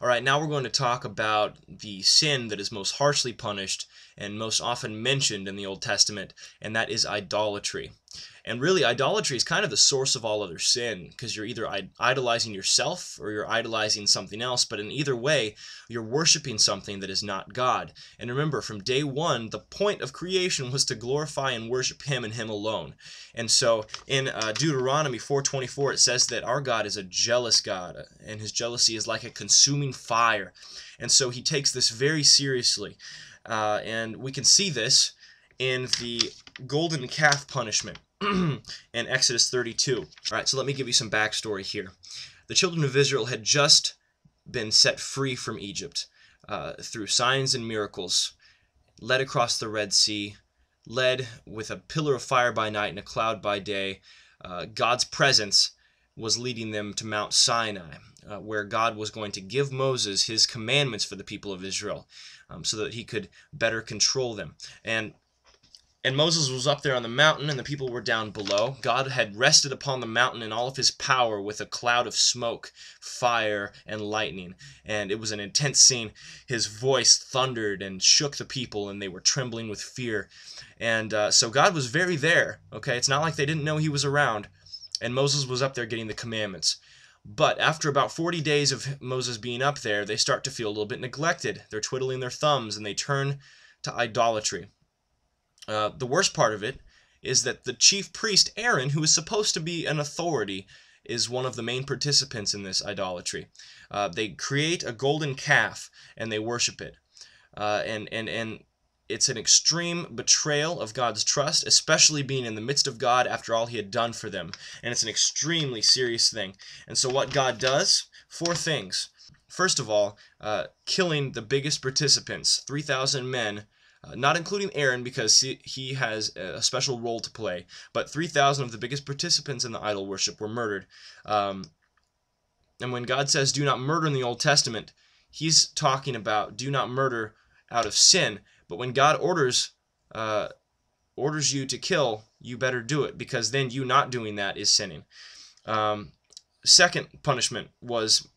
All right, now we're going to talk about the sin that is most harshly punished and most often mentioned in the Old Testament, and that is idolatry. And really, idolatry is kind of the source of all other sin, because you're either idolizing yourself or you're idolizing something else, but in either way, you're worshiping something that is not God. And remember, from day one, the point of creation was to glorify and worship Him and Him alone. And so in Deuteronomy 4:24, it says that our God is a jealous God, and His jealousy is like a consuming fire. And so He takes this very seriously. And we can see this in the golden calf punishment in Exodus 32. All right, so let me give you some backstory here. The children of Israel had just been set free from Egypt through signs and miracles, led across the Red Sea, led with a pillar of fire by night and a cloud by day. God's presence was leading them to Mount Sinai, where God was going to give Moses his commandments for the people of Israel so that he could better control them. And Moses was up there on the mountain, and the people were down below. God had rested upon the mountain in all of his power with a cloud of smoke, fire, and lightning. And it was an intense scene. His voice thundered and shook the people, and they were trembling with fear. And so God was very there. Okay, it's not like they didn't know he was around. And Moses was up there getting the commandments. But after about 40 days of Moses being up there, they start to feel a little bit neglected. They're twiddling their thumbs, and they turn to idolatry. The worst part of it is that the chief priest, Aaron, who is supposed to be an authority, is one of the main participants in this idolatry. They create a golden calf, and they worship it. And it's an extreme betrayal of God's trust, especially being in the midst of God after all he had done for them. And it's an extremely serious thing. And so what God does, 4 things. First of all, killing the biggest participants, 3,000 men, not including Aaron because he has a special role to play, but 3,000 of the biggest participants in the idol worship were murdered. And when God says do not murder in the Old Testament, he's talking about do not murder out of sin. But when God orders you to kill, you better do it, because then you not doing that is sinning. Second punishment was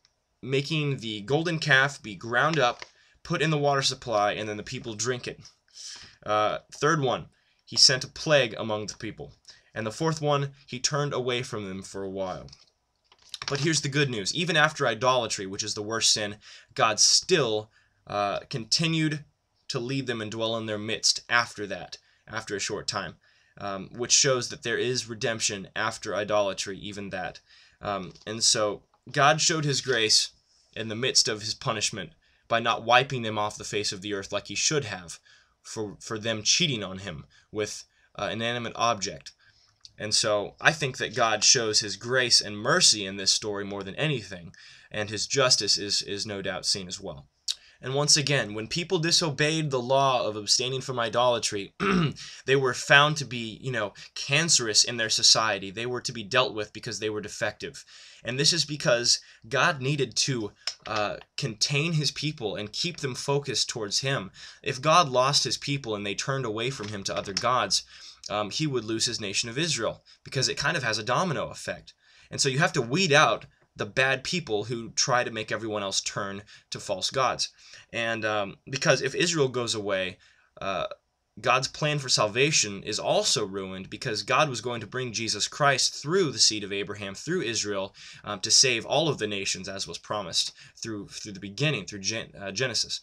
making the golden calf be ground up, put in the water supply, and then the people drink it. Third one, he sent a plague among the people. And the fourth one, he turned away from them for a while. But here's the good news. Even after idolatry, which is the worst sin, God still continued to lead them and dwell in their midst after that, after a short time, which shows that there is redemption after idolatry, even that. And so God showed his grace in the midst of his punishment by not wiping them off the face of the earth like he should have for them cheating on him with an inanimate object. And so I think that God shows his grace and mercy in this story more than anything, and his justice is no doubt seen as well. And once again, when people disobeyed the law of abstaining from idolatry, they were found to be, cancerous in their society. They were to be dealt with because they were defective. And this is because God needed to contain his people and keep them focused towards him. If God lost his people and they turned away from him to other gods, he would lose his nation of Israel, because it kind of has a domino effect. And so you have to weed out the bad people who try to make everyone else turn to false gods. And because if Israel goes away, God's plan for salvation is also ruined, because God was going to bring Jesus Christ through the seed of Abraham, through Israel, to save all of the nations, as was promised through the beginning, through Genesis.